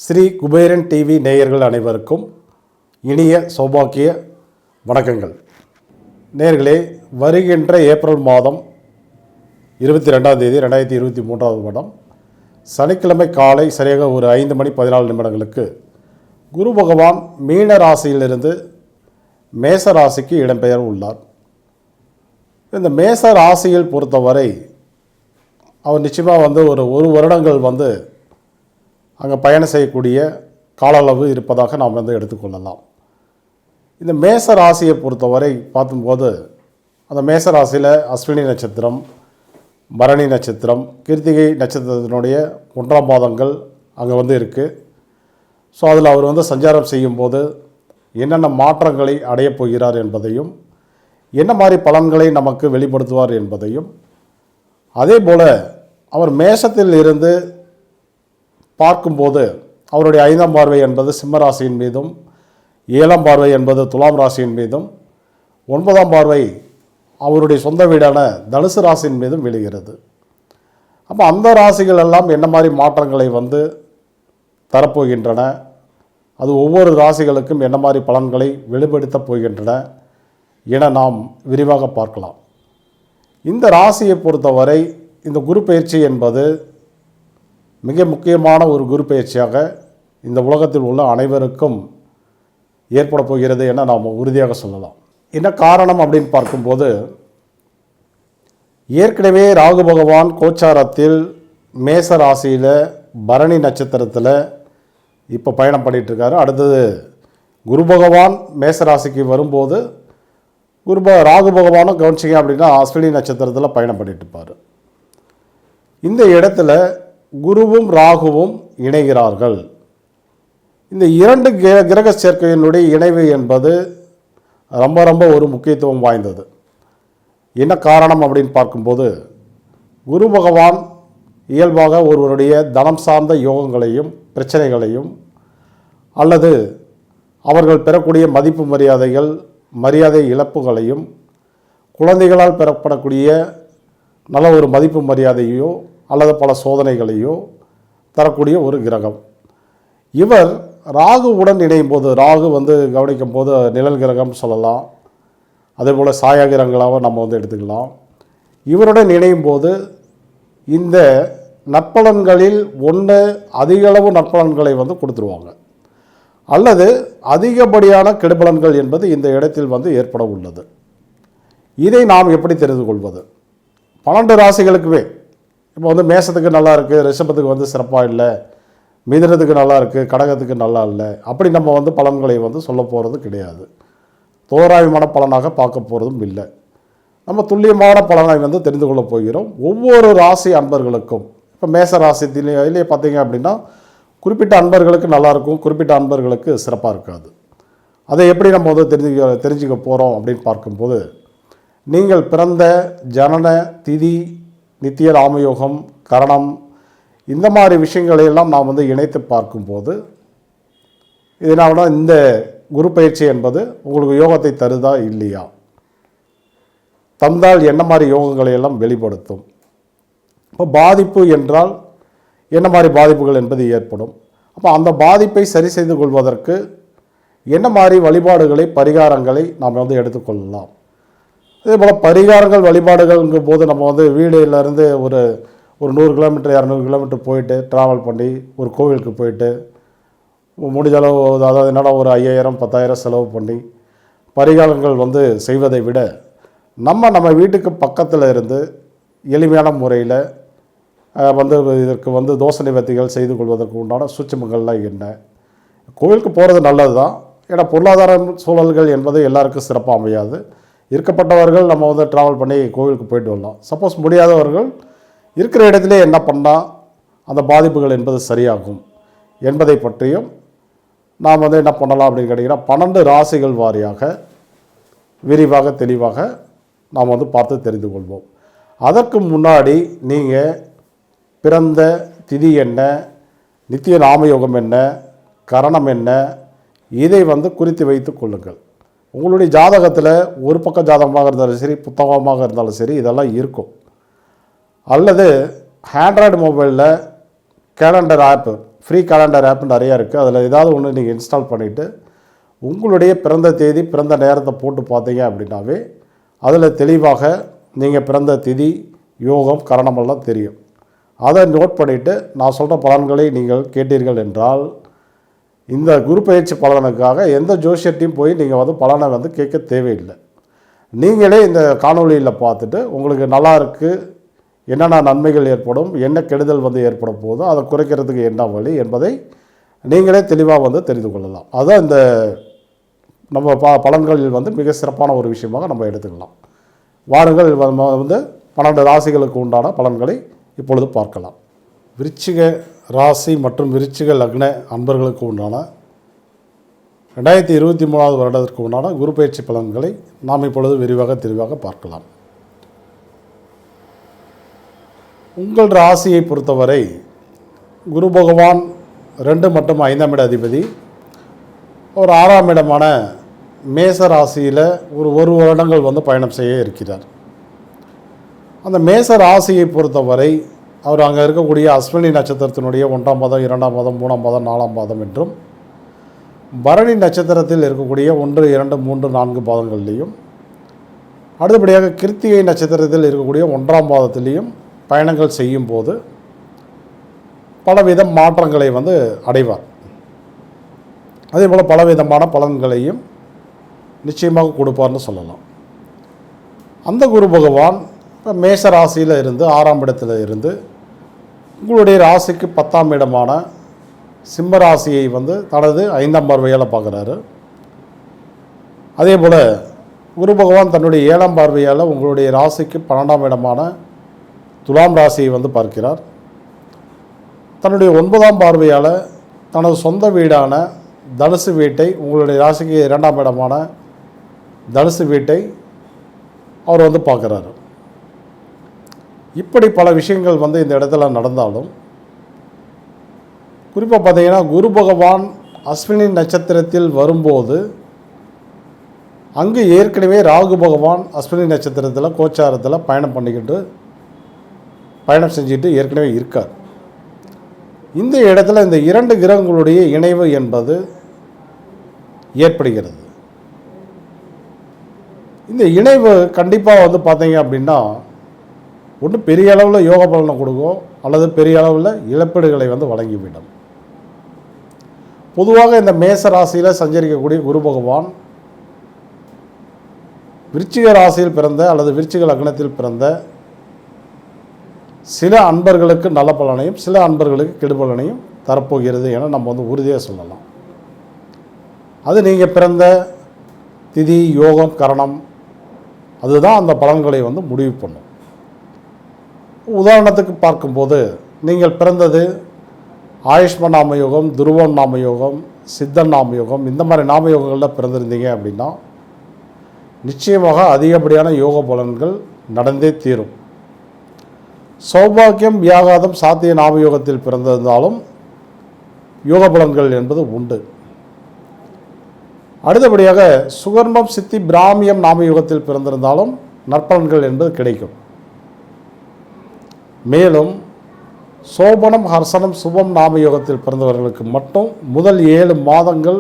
Sri Kuberan TV நேயர்கள் அனைவருக்கும் இனிய சௌபாக்கிய வணக்கங்கள். நேயர்களே, வருகின்ற ஏப்ரல் மாதம் 22ஆம் தேதி 2023 வருடம் சனிக்கிழமை காலை சரியாக ஒரு 5:14 குரு பகவான் மீன ராசியிலிருந்து மேச ராசிக்கு இடம்பெயர் உள்ளார். இந்த மேச ராசியில் பொறுத்தவரை அவர் நிச்சயமாக ஒரு வருடங்கள் அங்கே பயணம் செய்யக்கூடிய கால அளவு இருப்பதாக நாம் எடுத்துக்கொள்ளலாம். இந்த மேச ராசியை பொறுத்தவரை பார்க்கும்போது அந்த மேச ராசியில் அஸ்வினி நட்சத்திரம், பரணி நட்சத்திரம், கிருத்திகை நட்சத்திரத்தினுடைய 1ஆம் பாதங்கள் அங்கே இருக்குது. ஸோ அதில் அவர் சஞ்சாரம் செய்யும்போது என்னென்ன மாற்றங்களை அடையப் போகிறார் என்பதையும், என்ன மாதிரி பலன்களை நமக்கு வெளிப்படுத்துவார் என்பதையும், அதே போல் அவர் மேஷத்தில் இருந்து பார்க்கும்போது அவருடைய 5ஆம் பார்வை என்பது சிம்ம ராசியின் மீதும், 7ஆம் பார்வை என்பது துலாம் ராசியின் மீதும், 9ஆம் பார்வை அவருடைய சொந்த வீடான தனுசு ராசியின் மீதும் விழுகிறது. அப்போ அந்த ராசிகள் எல்லாம் என்ன மாதிரி மாற்றங்களை தரப்போகின்றன, அது ஒவ்வொரு ராசிகளுக்கும் என்ன மாதிரி பலன்களை வெளிப்படுத்தப் போகின்றன என நாம் விரிவாக பார்க்கலாம். இந்த ராசியை பொறுத்தவரை இந்த குரு பயிற்சி என்பது மிக முக்கியமான ஒரு குரு பயிற்சியாக இந்த உலகத்தில் உள்ள அனைவருக்கும் ஏற்பட போகிறது என நாம் உறுதியாக சொல்லலாம். என்ன காரணம் அப்படின்னு பார்க்கும்போது, ஏற்கனவே ராகு பகவான் கோச்சாரத்தில் மேச ராசியில் பரணி நட்சத்திரத்தில் இப்போ பயணம் பண்ணிகிட்ருக்காரு. அடுத்தது குரு பகவான் மேச ராசிக்கு வரும்போது ராகு பகவானும் கவனிச்சிங்க அப்படின்னா அஸ்வினி நட்சத்திரத்தில் பயணம் பண்ணிட்டு இருப்பார். இந்த இடத்துல குருவும் ராகுவும் இணைகிறார்கள். இந்த இரண்டு கிரக சேர்க்கையினுடைய இணைவு என்பது ரொம்ப ஒரு முக்கியத்துவம் வாய்ந்தது. என்ன காரணம் அப்படின்னு பார்க்கும்போது, குரு பகவான் இயல்பாக ஒருவருடைய தனம் சார்ந்த யோகங்களையும் பிரச்சனைகளையும் அல்லது அவர்கள் பெறக்கூடிய மதிப்பு மரியாதைகள், மரியாதை இழப்புகளையும், குழந்தைகளால் பெறப்படக்கூடிய நல்ல ஒரு மதிப்பு மரியாதையோ அல்லது பல சோதனைகளையோ தரக்கூடிய ஒரு கிரகம். இவர் ராகுவுடன் இணையும் போது, ராகு கவனிக்கும் போது நிழல் கிரகம் சொல்லலாம், அதே போல் சாயா கிரகங்களாக நம்ம எடுத்துக்கலாம். இவருடன் இணையும் போது இந்த நற்பலன்களில் அதிகளவு நற்பலன்களை கொடுத்துருவாங்க, அல்லது அதிகப்படியான கெடுபலன்கள் என்பது இந்த இடத்தில் ஏற்பட உள்ளது. இதை நாம் எப்படி தெரிந்து கொள்வது? 12 ராசிகளுக்குமே இப்போ மேசத்துக்கு நல்லா இருக்குது, ரிஷபத்துக்கு சிறப்பாக இல்லை, மிதுனத்துக்கு நல்லா இருக்குது, கடகத்துக்கு நல்லா இல்லை, அப்படி நம்ம பலன்களை சொல்ல போகிறது கிடையாது. தோராயமான பலனாக பார்க்க போகிறதும் இல்லை. நம்ம துல்லியமான பலனை தெரிந்து கொள்ள போகிறோம். ஒவ்வொரு ராசி அன்பர்களுக்கும் இப்போ மேச ராசியிலே பார்த்தீங்க அப்படின்னா குறிப்பிட்ட அன்பர்களுக்கு நல்லாயிருக்கும், குறிப்பிட்ட அன்பர்களுக்கு சிறப்பாக இருக்காது. அதை எப்படி நம்ம தெரிஞ்சுக்க போகிறோம் அப்படின்னு பார்க்கும்போது, நீங்கள் பிறந்த ஜனன திதி, நித்திய ராமயோகம், கரணம், இந்த மாதிரி விஷயங்களையெல்லாம் நாம் இணைத்து பார்க்கும்போது இதனால இந்த குரு பயிற்சி என்பது உங்களுக்கு யோகத்தை தருதா இல்லையா, தந்தால் என்ன மாதிரி யோகங்களை எல்லாம் வெளிப்படுத்தும், இப்போ பாதிப்பு என்றால் என்ன மாதிரி பாதிப்புகள் என்பது ஏற்படும். அப்போ அந்த பாதிப்பை சரி செய்து கொள்வதற்கு என்ன மாதிரி வழிபாடுகளை, பரிகாரங்களை நாம் எடுத்துக்கொள்ளலாம். அதே போல் பரிகாரங்கள் வழிபாடுகள்ங்கும் போது நம்ம வீடுலேருந்து ஒரு 100 கிலோமீட்டர் 200 கிலோமீட்டர் போயிட்டு ட்ராவல் பண்ணி ஒரு கோவிலுக்கு போயிட்டு முடிஞ்ச அளவு, அதாவது என்னடா ஒரு 5000 10,000 செலவு பண்ணி பரிகாரங்கள் செய்வதை விட நம்ம வீட்டுக்கு பக்கத்தில் இருந்து எளிமையான முறையில் இதற்கு தோசை நிவர்த்திகள் செய்து கொள்வதற்கு உண்டான சூட்சுமங்கள்லாம் என்ன. கோவிலுக்கு போகிறது நல்லது தான், ஏன்னா பொருளாதார சூழல்கள் என்பது எல்லாருக்கும் சிறப்பாக அமையாது. இருக்கப்பட்டவர்கள் நம்ம ட்ராவல் பண்ணி கோவிலுக்கு போயிட்டு வரலாம். சப்போஸ் முடியாதவர்கள் இருக்கிற இடத்துல என்ன பண்ணால் அந்த பாதிப்புகள் என்பது சரியாகும் என்பதை பற்றியும் நாம் என்ன பண்ணலாம் அப்படின்னு கேட்டிங்கன்னா 12 ராசிகள் வாரியாக விரிவாக தெளிவாக நாம் பார்த்து தெரிந்து கொள்வோம். அதற்கு முன்னாடி நீங்கள் பிறந்த திதி என்ன, நித்திய நாமயோகம் என்ன, கரணம் என்ன, இதை குறித்து வைத்து கொள்ளுங்கள். உங்களுடைய ஜாதகத்தில் ஒரு பக்க ஜாதகமாக இருந்தாலும் சரி, புத்தகமாக இருந்தாலும் சரி, இதெல்லாம் இருக்கும். அல்லது ஆண்ட்ராய்டு மொபைலில் கேலண்டர் ஆப்பு, ஃப்ரீ கேலண்டர் ஆப் நிறையா இருக்குது. அதில் ஏதாவது ஒன்று நீங்கள் இன்ஸ்டால் பண்ணிவிட்டு உங்களுடைய பிறந்த தேதி, பிறந்த நேரத்தை போட்டு பார்த்தீங்க அப்படின்னாவே அதில் தெளிவாக நீங்கள் பிறந்த திதி, யோகம், கரணமெல்லாம் தெரியும். அதை நோட் பண்ணிவிட்டு நான் சொல்கிற பலன்களை நீங்கள் கேட்டீர்கள் என்றால் இந்த குரு பயிற்சி பலனுக்காக எந்த ஜோசியத்தையும் போய் நீங்கள் வந்து பலனை வந்து கேட்க தேவையில்லை. நீங்களே இந்த காணொலியில் பார்த்துட்டு உங்களுக்கு நல்லா இருக்குது, என்னென்ன நன்மைகள் ஏற்படும், என்ன கெடுதல் வந்து ஏற்பட போதோ அதை குறைக்கிறதுக்கு என்ன வழி என்பதை நீங்களே தெளிவாக வந்து தெரிந்து கொள்ளலாம். அதுதான் இந்த நம்ம பலன்களில் வந்து மிக சிறப்பான ஒரு விஷயமாக நம்ம எடுத்துக்கலாம். வாருங்கள் வந்து 12 ராசிகளுக்கு உண்டான பலன்களை இப்பொழுது பார்க்கலாம். விருச்சிக ராசி மற்றும் விருச்சிக லக்ன அன்பர்களுக்கு உண்டான 2023 வருடத்திற்கு உண்டான குரு பயிற்சி பலன்களை நாம் இப்பொழுது தெளிவாக பார்க்கலாம். உங்கள் ராசியை பொறுத்தவரை குரு பகவான் 2 மற்றும் 5ஆம் இட அதிபதி ஒரு 6ஆம் இடமான மேச ராசியில் ஒரு வருடங்கள் வந்து பயணம் செய்ய இருக்கிறார். அந்த மேச ராசியை பொறுத்தவரை அவர் அங்கே இருக்கக்கூடிய அஸ்வினி நட்சத்திரத்தினுடைய 1ஆம் பாதம், 2ஆம் பாதம், 3ஆம் பாதம், 4ஆம் பாதம் என்றும் பரணி நட்சத்திரத்தில் இருக்கக்கூடிய 1, 2, 3, 4 பாதங்கள்லேயும், அடுத்தபடியாக கிருத்திகை நட்சத்திரத்தில் இருக்கக்கூடிய 1ஆம் பாதத்திலையும் பயணங்கள் செய்யும் போது பலவித மாற்றங்களை வந்து அடைவார். அதே போல் பலவிதமான பலன்களையும் நிச்சயமாக கொடுப்பார்னு சொல்லலாம். அந்த குரு பகவான் இப்போ மேச ராசியில் இருந்து 6ஆம் இடத்துல இருந்து உங்களுடைய ராசிக்கு 10ஆம் இடமான சிம்ம ராசியை வந்து தனது 5ஆம் பார்வையால் பார்க்குறாரு. அதே போல் குரு பகவான் தன்னுடைய 7ஆம் பார்வையால் உங்களுடைய ராசிக்கு 12ஆம் இடமான துலாம் ராசியை வந்து பார்க்கிறார். தன்னுடைய 9ஆம் பார்வையால் தனது சொந்த வீடான தனுசு வீட்டை, உங்களுடைய ராசிக்கு 2ஆம் இடமான தனுசு வீட்டை அவர் வந்து பார்க்குறாரு. இப்படி பல விஷயங்கள் வந்து இந்த இடத்துல நடந்தாலும் குறிப்பாக பார்த்தீங்கன்னா குரு பகவான் அஸ்வினி நட்சத்திரத்தில் வரும்போது அங்கு ஏற்கனவே ராகு பகவான் அஸ்வினி நட்சத்திரத்தில் கோச்சாரத்தில் பயணம் செஞ்சுட்டு ஏற்கனவே இருக்கார். இந்த இடத்துல இந்த 2 கிரகங்களுடைய இணைவு என்பது ஏற்படுகிறது. இந்த இணைவு கண்டிப்பாக வந்து பார்த்தீங்க அப்படின்னா ஒன்று பெரிய அளவில் யோக பலனை கொடுக்கும், அல்லது பெரிய அளவில் இழப்பீடுகளை வந்து வழங்கிவிடும். பொதுவாக இந்த மேச ராசியில் சஞ்சரிக்கக்கூடிய குரு பகவான் விருச்சிக ராசியில் பிறந்த அல்லது விருச்சிக லக்னத்தில் பிறந்த சில அன்பர்களுக்கு நல்ல பலனையும் சில அன்பர்களுக்கு கெடுபலனையும் தரப்போகிறது என நம்ம வந்து உறுதியாக சொல்லலாம். அது நீங்கள் பிறந்த திதி, யோகம், கரணம் அதுதான் அந்த பலன்களை வந்து முடிவு பண்ணும். உதாரணத்துக்கு பார்க்கும்போது நீங்கள் பிறந்தது ஆயுஷ்மன் நாமயோகம், துருவம் நாமயோகம், சித்தன் நாமயோகம், இந்த மாதிரி நாமயோகங்களில் பிறந்திருந்தீங்க அப்படின்னா நிச்சயமாக அதிகப்படியான யோக பலன்கள் நடந்தே தீரும். சௌபாக்கியம், வியாகாதம், சாத்திய நாமயோகத்தில் பிறந்திருந்தாலும் யோக பலன்கள் என்பது உண்டு. அடுத்தபடியாக சுகர்மம், சித்தி, பிராமியம் நாமயோகத்தில் பிறந்திருந்தாலும் நற்பலன்கள் என்பது கிடைக்கும். மேலும் சோபனம், ஹர்சனம், சுபம் நாமயோகத்தில் பிறந்தவர்களுக்கு மட்டும் முதல் 7 மாதங்கள்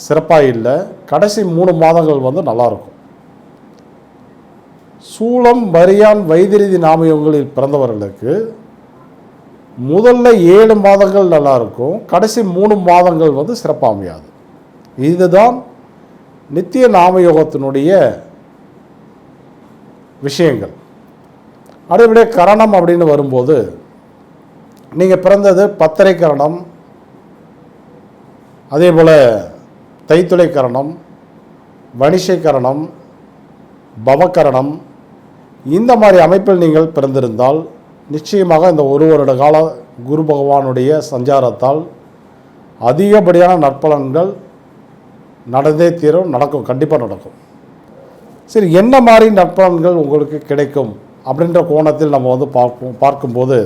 சிறப்பாக இல்லை, கடைசி 3 மாதங்கள் வந்து நல்லாயிருக்கும். சூலம், வரியான், வைத்திருதி நாமயோகங்களில் பிறந்தவர்களுக்கு முதல்ல 7 மாதங்கள் நல்லாயிருக்கும், கடைசி 3 மாதங்கள் வந்து சிறப்பாக அமையாது. இதுதான் நித்திய நாமயோகத்தினுடைய விஷயங்கள். அடுத்தபடியாக கரணம் அப்படின்னு வரும்போது நீங்கள் பிறந்தது பத்தரை கரணம், அதே போல் தைத்துளை கரணம், வணிஷை கரணம், பவகரணம், இந்த மாதிரி அமைப்பில் நீங்கள் பிறந்திருந்தால் நிச்சயமாக இந்த 1 வருட கால குரு பகவானுடைய சஞ்சாரத்தால் அதிகப்படியான நற்பலன்கள் நடந்தே தீரும், நடக்கும், கண்டிப்பாக நடக்கும். சரி, என்ன மாதிரி நற்பலன்கள் உங்களுக்கு கிடைக்கும் அப்படின்ற கோணத்தில் நம்ம வந்து பார்க்கும்போது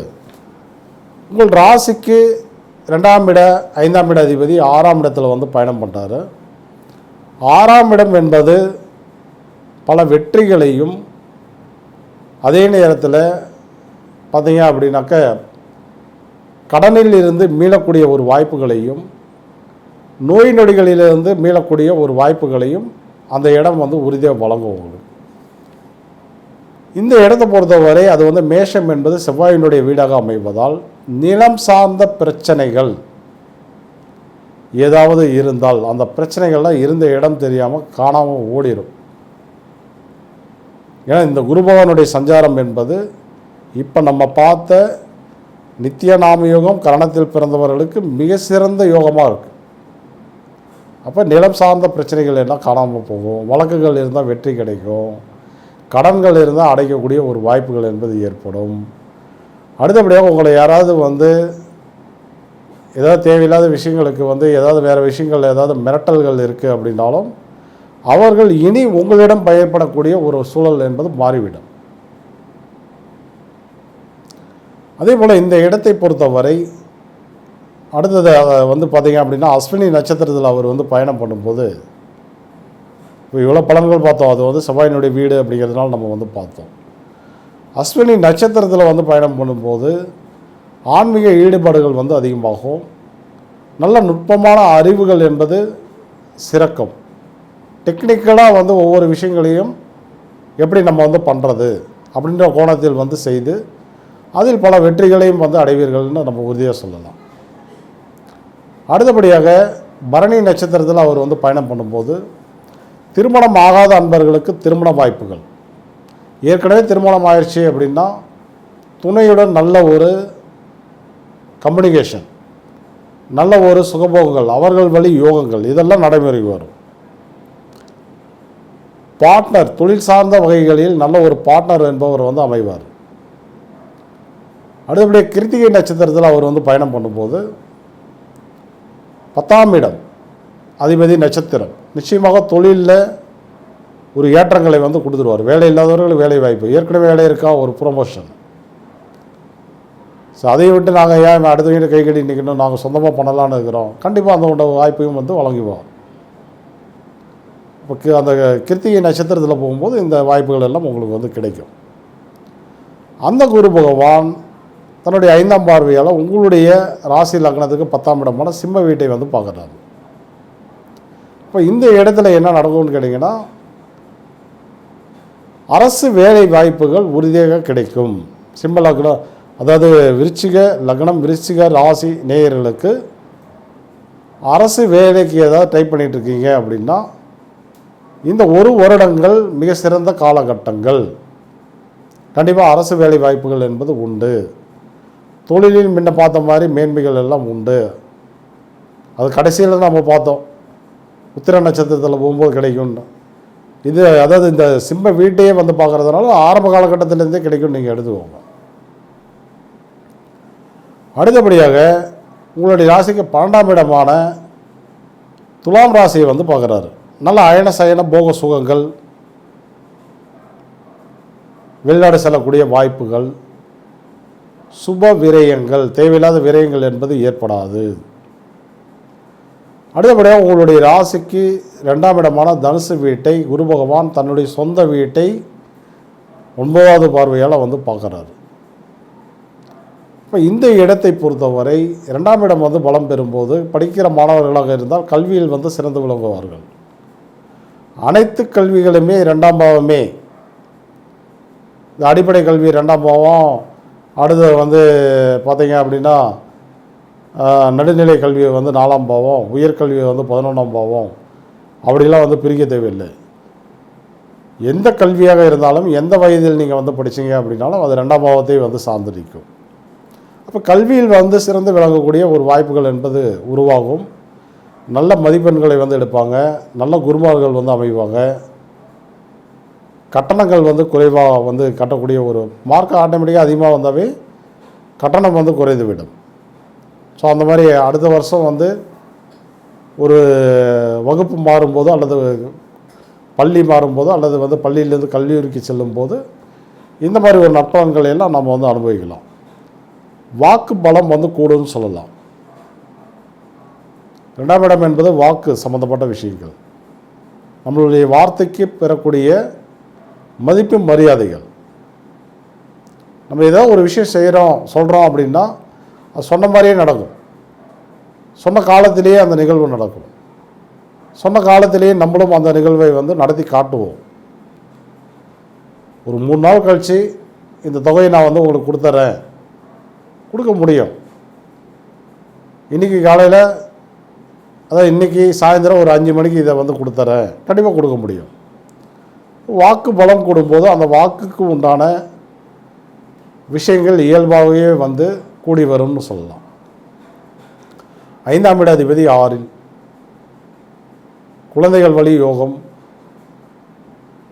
உங்கள் ராசிக்கு 2ஆம் இட 5ஆம் இட அதிபதி 6ஆம் இடத்துல வந்து பயணம் பண்ணுறாரு. 6ஆம் இடம் என்பது பல வெற்றிகளையும் அதே நேரத்தில் பார்த்தீங்க அப்படின்னாக்க கடனில் இருந்து மீளக்கூடிய ஒரு வாய்ப்புகளையும் நோய் நொடிகளிலிருந்து மீளக்கூடிய ஒரு வாய்ப்புகளையும் அந்த இடம் வந்து உறுதியாக வழங்கும் உங்களுக்கு. இந்த இடத்தை பொறுத்தவரை அது வந்து மேஷம் என்பது செவ்வாயினுடைய வீடாக அமைவதால் நிலம் சார்ந்த பிரச்சனைகள் ஏதாவது இருந்தால் அந்த பிரச்சனைகள்லாம் இருந்த இடம் தெரியாமல் காணாமல் ஓடிடும். ஏன்னா இந்த குரு பகவானுடைய சஞ்சாரம் என்பது இப்போ நம்ம பார்த்த நித்திய நாம யோகம் கரணத்தில் பிறந்தவர்களுக்கு மிக சிறந்த யோகமாக இருக்குது. அப்போ நிலம் சார்ந்த பிரச்சனைகள் எல்லாம் காணாமல் போகும், வழக்குகள் இருந்தால் வெற்றி கிடைக்கும், கடன்கள் இருந்தால் அடைக்கக்கூடிய ஒரு வாய்ப்புகள் என்பது ஏற்படும். அடுத்தபடியாக உங்களை யாராவது வந்து ஏதாவது தேவையில்லாத விஷயங்களுக்கு வந்து ஏதாவது வேறு விஷயங்கள் ஏதாவது மிரட்டல்கள் இருக்குது அப்படின்னாலும் அவர்கள் இனி உங்களிடம் பயன்படக்கூடிய ஒரு சூழல் என்பது மாறிவிடும். அதே போல் இந்த இடத்தை பொறுத்தவரை அடுத்தது வந்து பார்த்திங்க அப்படின்னா அஸ்வினி நட்சத்திரத்தில் அவர் வந்து பயணம் பண்ணும்போது இப்போ இவ்வளோ பலன்கள் பார்த்தோம். அது வந்து செவ்வாயினுடைய வீடு அப்படிங்கிறதுனால நம்ம வந்து பார்த்தோம். அஸ்வினி நட்சத்திரத்தில் வந்து பயணம் பண்ணும்போது ஆன்மீக ஈடுபாடுகள் வந்து அதிகமாகும். நல்ல நுட்பமான அறிவுகள் என்பது சிறக்கும். டெக்னிக்கலாக வந்து ஒவ்வொரு விஷயங்களையும் எப்படி நம்ம வந்து பண்ணுறது அப்படின்ற கோணத்தில் வந்து செய்து அதில் பல வெற்றிகளையும் வந்து அடைவீர்கள்னு நம்ம உறுதியாக சொல்லலாம். அடுத்தபடியாக பரணி நட்சத்திரத்தில் அவர் வந்து பயணம் பண்ணும்போது திருமணம் ஆகாத அன்பர்களுக்கு திருமண வாய்ப்புகள், ஏற்கனவே திருமணம் ஆயிடுச்சு அப்படின்னா துணையுடன் நல்ல ஒரு கம்யூனிகேஷன், நல்ல ஒரு சுகபோகங்கள், அவர்கள் வழி யோகங்கள் இதெல்லாம் நடைமுறைக்கு வரும். பார்ட்னர், தொழில் சார்ந்த வகைகளில் நல்ல ஒரு பார்ட்னர் என்பவர் வந்து அமைவார். அடுத்தபடியே கிருத்திகை நட்சத்திரத்தில் அவர் வந்து பயணம் பண்ணும்போது 10ஆம் இடம் அதிபதி நட்சத்திரம் நிச்சயமாக தொழிலில் ஒரு ஏற்றங்களை வந்து கொடுத்துருவார். வேலை இல்லாதவர்கள் வேலை வாய்ப்பு, ஏற்கனவே வேலை இருக்கா ஒரு ப்ரொமோஷன். ஸோ அதை விட்டு நாங்கள் ஏன் அடுத்தவங்க கை கட்டி நிற்கணும், நாங்கள் சொந்தமாக பண்ணலான்னு இருக்கிறோம், கண்டிப்பாக அந்த வாய்ப்பையும் வந்து வழங்குவோம். இப்போ அந்த கிருத்திகை நட்சத்திரத்தில் போகும்போது இந்த வாய்ப்புகள் எல்லாம் உங்களுக்கு வந்து கிடைக்கும். அந்த குரு பகவான் தன்னுடைய 5ஆம் பார்வையால் உங்களுடைய ராசி லக்னத்துக்கு 10ஆம் இடமான சிம்ம வீட்டை வந்து பார்க்குறாரு. இப்போ இந்த இடத்துல என்ன நடக்கும்னு கேட்டிங்கன்னா அரசு வேலை வாய்ப்புகள் உறுதியாக கிடைக்கும். சிம்ம லக்னம், அதாவது விருச்சிக லக்னம் விருச்சிக ராசி நேயர்களுக்கு அரசு வேலைக்கு ஏதாவது ட்ரை பண்ணிகிட்ருக்கீங்க அப்படின்னா இந்த 1 வருடங்கள் மிக சிறந்த காலகட்டங்கள். கண்டிப்பாக அரசு வேலை வாய்ப்புகள் என்பது உண்டு. தொழிலில் முன்ன பார்த்த மாதிரி மேன்மைகள் எல்லாம் உண்டு. அது கடைசியில் நம்ம பார்த்தோம் உத்திர நட்சத்திரத்தில் போகும்போது கிடைக்கும்னு. இது அதாவது இந்த சிம்ம வீட்டையே வந்து பார்க்குறதுனால ஆரம்ப காலகட்டத்திலேருந்தே கிடைக்கும், நீங்கள் எடுத்துக்கோங்க. அடுத்தபடியாக உங்களுடைய ராசிக்கு 12ஆம் இடமான துலாம் ராசியை வந்து பார்க்குறாரு. நல்ல அயன சயன போக சுகங்கள், வெளிநாடு செல்லக்கூடிய வாய்ப்புகள், சுப விரயங்கள், தேவையில்லாத விரயங்கள் என்பது ஏற்படாது. அடுத்தபடியாக உங்களுடைய ராசிக்கு 2ஆம் இடமான தனுசு வீட்டை குரு பகவான் தன்னுடைய சொந்த வீட்டை 9வது பார்வையால் வந்து பார்க்குறாரு. இப்போ இந்த இடத்தை பொறுத்தவரை 2ஆம் இடம் வந்து பலம் பெறும்போது படிக்கிற மாணவர்களாக இருந்தால் கல்வியில் வந்து சிறந்து விளங்குவார்கள். அனைத்து கல்விகளுமே 2ஆம் பாவமே. இந்த அடிப்படை கல்வி 2ஆம் பாவம், அடுத்தது வந்து பார்த்தீங்க அப்படின்னா நடுநிலை கல்வியை வந்து 4ஆம் பாவம், உயர்கல்வியை வந்து 11ஆம் பாவம், அப்படிலாம் வந்து பிரிக்க தேவையில்லை. எந்த கல்வியாக இருந்தாலும் எந்த வயதில் நீங்கள் வந்து படித்தீங்க அப்படின்னாலும் அது 2ஆம் பாவத்தை வந்து சார்ந்து நிற்கும். அப்போ கல்வியில் வந்து சிறந்து விளங்கக்கூடிய ஒரு வாய்ப்புகள் என்பது உருவாகும். நல்ல மதிப்பெண்களை வந்து எடுப்பாங்க, நல்ல குருமார்கள் வந்து அமைவாங்க, கட்டணங்கள் வந்து குறைவாக வந்து கட்டக்கூடிய ஒரு மார்க் ஆட்டோமேட்டிக்காக அதிகமாக வந்தாவே கட்டணம் வந்து குறைந்து விடும். ஸோ அந்த மாதிரி அடுத்த வருஷம் வந்து ஒரு வகுப்பு மாறும்போதோ அல்லது பள்ளி மாறும்போதோ அல்லது வந்து பள்ளியிலேருந்து கல்லூரிக்கு செல்லும்போது இந்த மாதிரி ஒரு நற்பலன்களை எல்லாம் நம்ம வந்து அனுபவிக்கலாம். வாக்கு பலம் வந்து கூடுன்னு சொல்லலாம். 2ஆம் இடம் என்பது வாக்கு சம்பந்தப்பட்ட விஷயங்கள், நம்மளுடைய வார்த்தைக்கு பெறக்கூடிய மதிப்பு மரியாதைகள், நம்ம ஏதோ ஒரு விஷயம் சொல்கிறோம் அப்படின்னா அது சொன்ன மாதிரியே நடக்கும். சொன்ன காலத்திலேயே அந்த நிகழ்வு நடக்கும். சொன்ன காலத்திலேயே நம்மளும் அந்த நிகழ்வை வந்து நடத்தி காட்டுவோம். ஒரு 3 நாள் கழித்து இந்த தொகையை நான் வந்து உங்களுக்கு கொடுத்துட்றேன், கொடுக்க முடியும். இன்றைக்கி காலையில், அதாவது இன்றைக்கி சாயந்தரம் ஒரு 5 மணிக்கு இதை வந்து கொடுத்துட்றேன், கண்டிப்பாக கொடுக்க முடியும். வாக்கு பலம் கூடும்போது அந்த வாக்குக்கு உண்டான விஷயங்கள் இயல்பாகவே வந்து கூடி வரும்னு சொல்லலாம். 5ஆம் இட அதிபதி 6இல், குழந்தைகள் வழி யோகம்,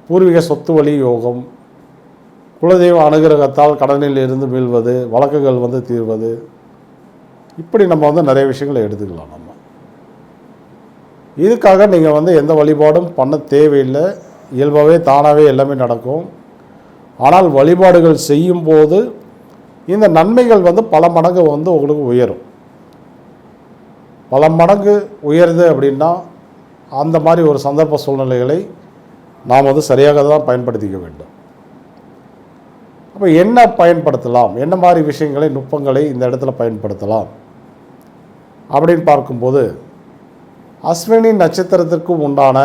பூர்வீக சொத்து வழி யோகம், குலதெய்வ அனுகிரகத்தால் கடனில் இருந்து மீள்வது, வழக்குகள் வந்து தீர்வது, இப்படி நம்ம வந்து நிறைய விஷயங்களை எடுத்துக்கலாம். நம்ம இதுக்காக நீங்கள் வந்து எந்த வழிபாடும் பண்ண தேவையில்லை. இயல்பாகவே தானாகவே எல்லாமே நடக்கும். ஆனால் வழிபாடுகள் செய்யும்போது இந்த நன்மைகள் வந்து பல மடங்கு வந்து உங்களுக்கு உயரும். பல மடங்கு உயருது அப்படின்னா அந்த மாதிரி ஒரு சந்தர்ப்ப சூழ்நிலைகளை நாம் வந்து சரியாக தான் பயன்படுத்திக்க வேண்டும். அப்போ என்ன பயன்படுத்தலாம், என்ன மாதிரி விஷயங்களை, நுட்பங்களை இந்த இடத்துல பயன்படுத்தலாம் அப்படின்னு பார்க்கும்போது, அஸ்வினி நட்சத்திரத்திற்கு உண்டான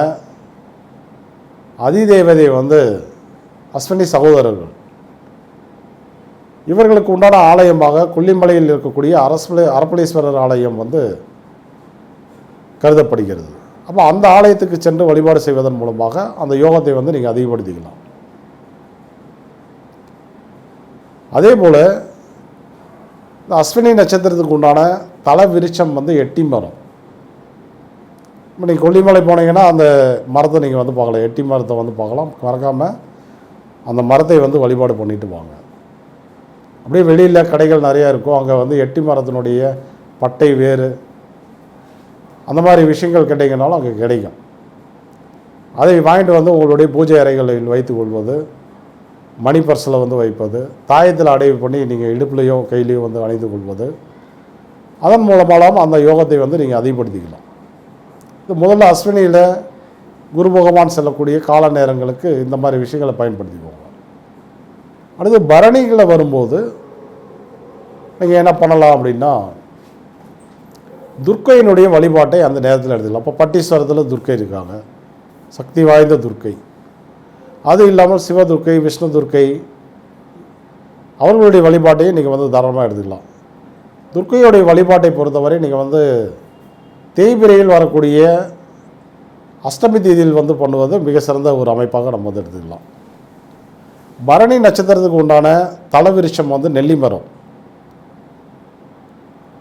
அதிதேவதை வந்து அஸ்வினி சகோதரர்கள். இவர்களுக்கு உண்டான ஆலயமாக கொல்லிமலையில் இருக்கக்கூடிய அரப்பளீஸ்வரர் ஆலயம் வந்து கருதப்படுகிறது. அப்போ அந்த ஆலயத்துக்கு சென்று வழிபாடு செய்வதன் மூலமாக அந்த யோகத்தை வந்து நீங்கள் அதிகப்படுத்திக்கலாம். அதே போல் இந்த அஸ்வினி நட்சத்திரத்துக்கு உண்டான தல விருட்சம் வந்து எட்டி மரம். இப்போ நீங்கள் கொல்லிமலை போனீங்கன்னா அந்த மரத்தை நீங்கள் வந்து பார்க்கலாம், எட்டி மரத்தை வந்து பார்க்கலாம். மறக்காமல் அந்த மரத்தை வந்து வழிபாடு பண்ணிட்டு வாங்க. அப்படியே வெளியில் கடைகள் நிறையா இருக்கும், அங்கே வந்து எட்டி மரத்தினுடைய பட்டை வேறு அந்த மாதிரி விஷயங்கள் கேட்டிங்கனாலும் அங்கே கிடைக்கும். அதை வாங்கிட்டு வந்து உங்களுடைய பூஜை அறைகளில் வைத்து கொள்வது, மணி பர்ஸில் வந்து வைப்பது, தாயத்தில் அடைவு பண்ணி நீங்கள் இடுப்புலையோ கையிலையோ வந்து அணிந்து கொள்வது, அதன் மூலமாகவும் அந்த யோகத்தை வந்து நீங்கள் அதிகப்படுத்திக்கலாம். இது முதல்ல அஸ்வினியில் குரு பகவான் செல்லக்கூடிய கால நேரங்களுக்கு இந்த மாதிரி விஷயங்களை பயன்படுத்திக்குவோங்க. அடுத்து பரணிகளை வரும்போது நீங்கள் என்ன பண்ணலாம் அப்படின்னா, துர்க்கையினுடைய வழிபாட்டை அந்த நேரத்தில் எடுத்துக்கலாம். இப்போ பட்டீஸ்வரத்தில் துர்க்கை இருக்காங்க, சக்தி வாய்ந்த துர்க்கை. அது இல்லாமல் சிவதுர்க்கை, விஷ்ணு துர்க்கை, அவர்களுடைய வழிபாட்டையும் நீங்கள் வந்து தாராளமாக எடுத்துக்கலாம். துர்க்கையுடைய வழிபாட்டை பொறுத்தவரை நீங்கள் வந்து தேய்பிரையில் வரக்கூடிய அஷ்டமி தேதியில் வந்து பண்ணுவது மிக சிறந்த ஒரு அமைப்பாக நம்ம வந்து எடுத்துக்கலாம். பரணி நட்சத்திரத்துக்கு உண்டான தலவிருஷம் வந்து நெல்லி மரம்.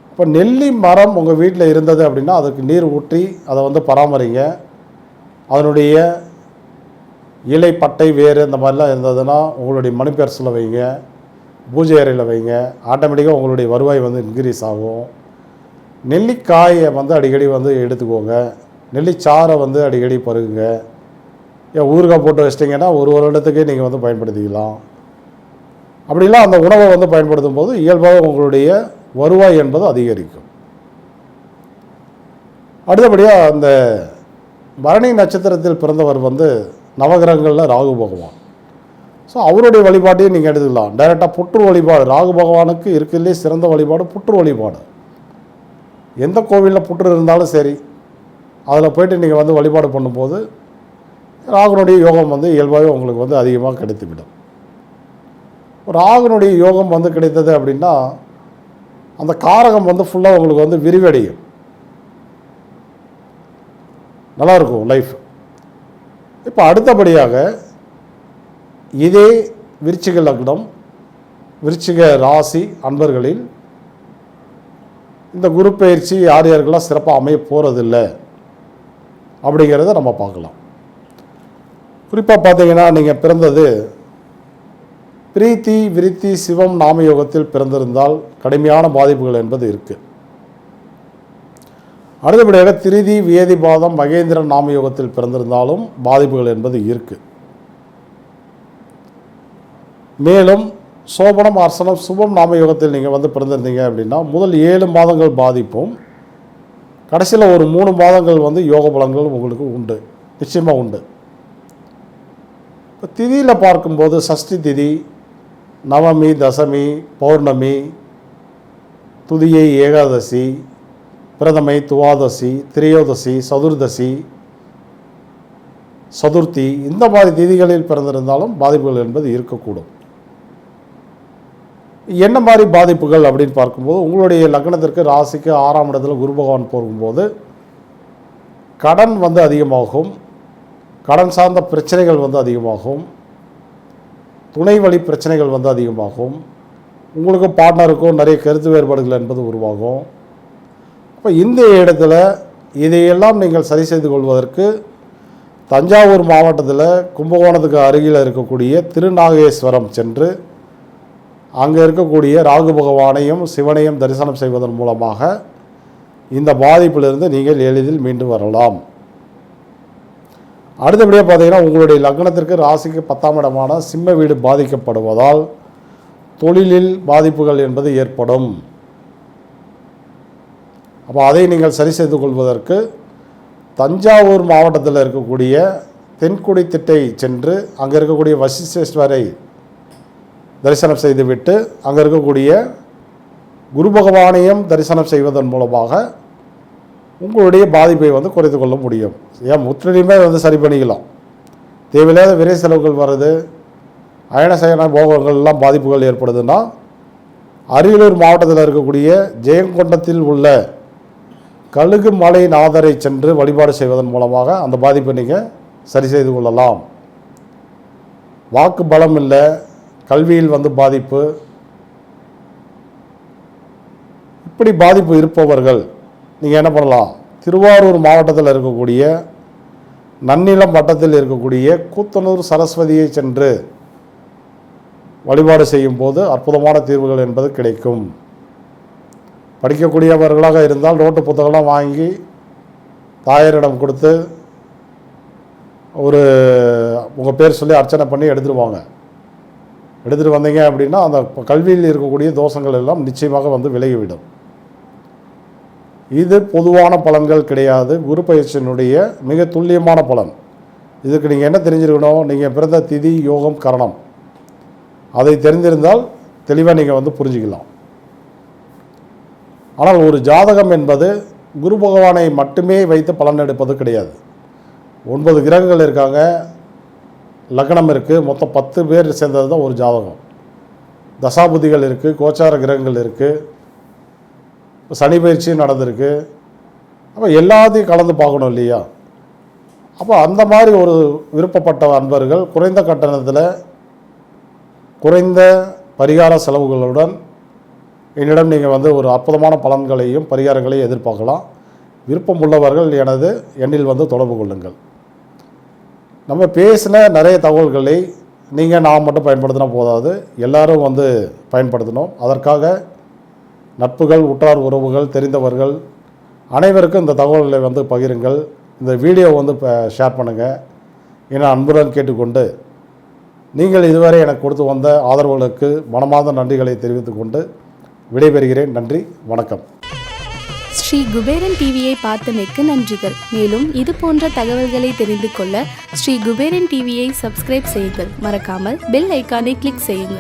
இப்போ நெல்லி மரம் உங்கள் வீட்டில் இருந்தது அப்படின்னா அதுக்கு நீர் ஊற்றி அதை வந்து பராமரிங்க. அதனுடைய இலை, பட்டை, வேறு இந்த மாதிரிலாம் இருந்ததுன்னா உங்களுடைய மணி பர்ஸில் வைங்க, பூஜை அறையில் வைங்க. ஆட்டோமேட்டிக்காக உங்களுடைய வருவாய் வந்து இன்க்ரீஸ் ஆகும். நெல்லிக்காயை வந்து அடிக்கடி வந்து எடுத்துக்கோங்க. நெல்லிச்சாறை வந்து அடிக்கடி பருகுங்க. ஏன் ஊறுகாய் போட்டு வச்சிட்டிங்கன்னா ஒரு வருடத்துக்கே நீங்கள் வந்து பயன்படுத்திக்கலாம். அப்படிலாம் அந்த உணவை வந்து பயன்படுத்தும் போது இயல்பாக உங்களுடைய வருவாய் என்பது அதிகரிக்கும். அடுத்தபடியாக அந்த பரணி நட்சத்திரத்தில் பிறந்தவர் வந்து நவகிரகங்களில் ராகு பகவான். ஸோ அவருடைய வழிபாட்டையும் நீங்கள் எடுத்துக்கலாம். டைரெக்டாக புற்று வழிபாடு, ராகு பகவானுக்கு இருக்கிறதுலே சிறந்த வழிபாடு புற்று வழிபாடு. எந்த கோவிலில் புற்று இருந்தாலும் சரி, அதில் போய்ட்டு நீங்கள் வந்து வழிபாடு பண்ணும்போது ராகுனுடைய யோகம் வந்து இயல்பாகவே உங்களுக்கு வந்து அதிகமாக கிடைத்துவிடும். ராகுனுடைய யோகம் வந்து கிடைத்தது அப்படின்னா அந்த காரகம் வந்து ஃபுல்லாக உங்களுக்கு வந்து விரிவடையும், நல்லாயிருக்கும் லைஃப். இப்போ அடுத்தபடியாக இதே விருச்சிக லக்னம், விருச்சிக ராசி அன்பர்களில் இந்த குரு பயிற்சி யார் யாருக்கெல்லாம் சிறப்பாக அமைய போகிறதில்லை அப்படிங்கிறத நம்ம பார்க்கலாம். குறிப்பாக பார்த்தீங்கன்னா நீங்கள் பிறந்தது பிரீத்தி, விருத்தி, சிவம் நாமயோகத்தில் பிறந்திருந்தால் கடுமையான பாதிப்புகள் என்பது இருக்குது. அடுத்தபடியாக திருதி, வியதி, பாதம், மகேந்திரன் நாமயோகத்தில் பிறந்திருந்தாலும் பாதிப்புகள் என்பது இருக்குது. மேலும் சோபனம், அர்சனம், சுபம் நாமயோகத்தில் நீங்கள் வந்து பிறந்திருந்தீங்க அப்படின்னா முதல் 7 மாதங்கள் பாதிப்பும், கடைசியில் ஒரு 3 மாதங்கள் வந்து யோக பலன்கள் உங்களுக்கு உண்டு, நிச்சயமாக உண்டு. இப்போ திதியில் பார்க்கும்போது சஷ்டி திதி, நவமி, தசமி, பௌர்ணமி, துதியை, ஏகாதசி, பிரதமை, துவாதசி, திரையோதசி, சதுர்தசி, சதுர்த்தி, இந்த மாதிரி திதிகளில் பிறந்திருந்தாலும் பாதிப்புகள் என்பது இருக்கக்கூடும். என்ன மாதிரி பாதிப்புகள் அப்படின்னு பார்க்கும்போது, உங்களுடைய லக்னத்திற்கு ராசிக்கு 6ஆம் இடத்துல குரு பகவான் போகும்போது கடன் வந்து அதிகமாகும், கடன் சார்ந்த பிரச்சனைகள் வந்து அதிகமாகும், துணை வழி பிரச்சனைகள் வந்து அதிகமாகும், உங்களுக்கு பார்ட்னருக்கும் நிறைய கருத்து வேறுபாடுகள் என்பது உருவாகும். அப்போ இந்த இடத்துல இதையெல்லாம் நீங்கள் சரி செய்து கொள்வதற்கு தஞ்சாவூர் மாவட்டத்தில் கும்பகோணத்துக்கு அருகில் இருக்கக்கூடிய திருநாகேஸ்வரம் சென்று அங்கே இருக்கக்கூடிய ராகு பகவானையும் சிவனையும் தரிசனம் செய்வதன் மூலமாக இந்த பாதிப்பிலிருந்து நீங்கள் எளிதில் மீண்டு வரலாம். அடுத்தபடியாக பார்த்தீங்கன்னா, உங்களுடைய லக்னத்திற்கு ராசிக்கு 10ஆம் இடமான சிம்ம வீடு பாதிக்கப்படுவதால் தொழிலில் பாதிப்புகள் என்பது ஏற்படும். அப்போ அதை நீங்கள் சரி செய்து கொள்வதற்கு தஞ்சாவூர் மாவட்டத்தில் இருக்கக்கூடிய தென்குடி திட்டை சென்று அங்கே இருக்கக்கூடிய வசிஷ்டேஸ்வரை தரிசனம் செய்துவிட்டு அங்கே இருக்கக்கூடிய குரு பகவானையும் தரிசனம் செய்வதன் மூலமாக உங்களுடைய பாதிப்பை வந்து குறைத்து கொள்ள முடியும். ஏன் முற்றிலுமே வந்து சரி பண்ணிக்கலாம். தேவையில்லாத விரை செலவுகள் வருது, அயன சயன போகங்கள்லாம் பாதிப்புகள் ஏற்படுதுன்னா அரியலூர் மாவட்டத்தில் இருக்கக்கூடிய ஜெயங்கொண்டத்தில் உள்ள கழுகு மலை நாதரை சென்று வழிபாடு செய்வதன் மூலமாக அந்த பாதிப்பை நீங்கள் சரி செய்து கொள்ளலாம். வாக்கு பலம் இல்லை, கல்வியில் வந்து பாதிப்பு, இப்படி பாதிப்பு இருப்பவர்கள் நீங்கள் என்ன பண்ணலாம், திருவாரூர் மாவட்டத்தில் இருக்கக்கூடிய நன்னிலம் வட்டத்தில் இருக்கக்கூடிய கூத்தனூர் சரஸ்வதியை சென்று வழிபாடு செய்யும் போது அற்புதமான தீர்வுகள் என்பது கிடைக்கும். படிக்கக்கூடியவர்களாக இருந்தால் நோட்டு புத்தகம்லாம் வாங்கி தாயாரிடம் கொடுத்து ஒரு உங்கள் பேர் சொல்லி அர்ச்சனை பண்ணி எடுத்துகிட்டு வந்தீங்க அப்படின்னா அந்த கல்வியில் இருக்கக்கூடிய தோஷங்கள் எல்லாம் நிச்சயமாக வந்து விலகிவிடும். இது பொதுவான பலன்கள் கிடையாது, குரு பயிற்சியினுடைய மிக துல்லியமான பலன். இதுக்கு நீங்கள் என்ன தெரிஞ்சிருக்கணும், நீங்கள் பிறந்த திதி, யோகம், கரணம் அதை தெரிந்திருந்தால் தெளிவாக நீங்கள் வந்து புரிஞ்சுக்கலாம். ஆனால் ஒரு ஜாதகம் என்பது குரு பகவானை மட்டுமே வைத்து பலன் எடுப்பது கிடையாது. 9 கிரகங்கள் இருக்காங்க, லக்னம் இருக்குது, மொத்தம் 10 பேர் சேர்ந்தது தான் ஒரு ஜாதகம். தசாபுதிகள் இருக்குது, கோச்சார கிரகங்கள் இருக்குது, சனி பயிற்சியும் நடந்திருக்கு. அப்போ எல்லாத்தையும் கலந்து பார்க்கணும் இல்லையா? அப்போ அந்த மாதிரி ஒரு விருப்பப்பட்ட அன்பர்கள் குறைந்த கட்டணத்தில் குறைந்த பரிகார செலவுகளுடன் என்னிடம் நீங்கள் வந்து ஒரு அற்புதமான பலன்களையும் பரிகாரங்களையும் எதிர்பார்க்கலாம். விருப்பம் உள்ளவர்கள் எனது எண்ணில் வந்து தொடர்பு கொள்ளுங்கள். நம்ம பேசின நிறைய தகவல்களை நீங்கள் நான் மட்டும் பயன்படுத்தினா போதாது, எல்லாரும் வந்து பயன்படுத்தணும். அதற்காக நட்புகள், உற்றார் உறவுகள், தெரிந்தவர்கள் அனைவருக்கும் இந்த தகவல்களை வந்து பகிருங்கள். இந்த வீடியோ வந்து ஷேர் பண்ணுங்கள் என அன்புடன் கேட்டுக்கொண்டு, நீங்கள் இதுவரை எனக்கு கொடுத்து வந்த ஆதரவுகளுக்கு மனமார்ந்த நன்றிகளை தெரிவித்துக்கொண்டு விடைபெறுகிறேன். நன்றி, வணக்கம். ஸ்ரீ குபேரன் டிவியை பார்த்தமைக்கு நன்றிகள். மேலும் இது போன்ற தகவல்களை தெரிந்து கொள்ள ஸ்ரீ குபேரன் டிவியை சப்ஸ்கிரைப் செய்யுங்கள். மறக்காமல் பெல் ஐக்கானை கிளிக் செய்யுங்கள்.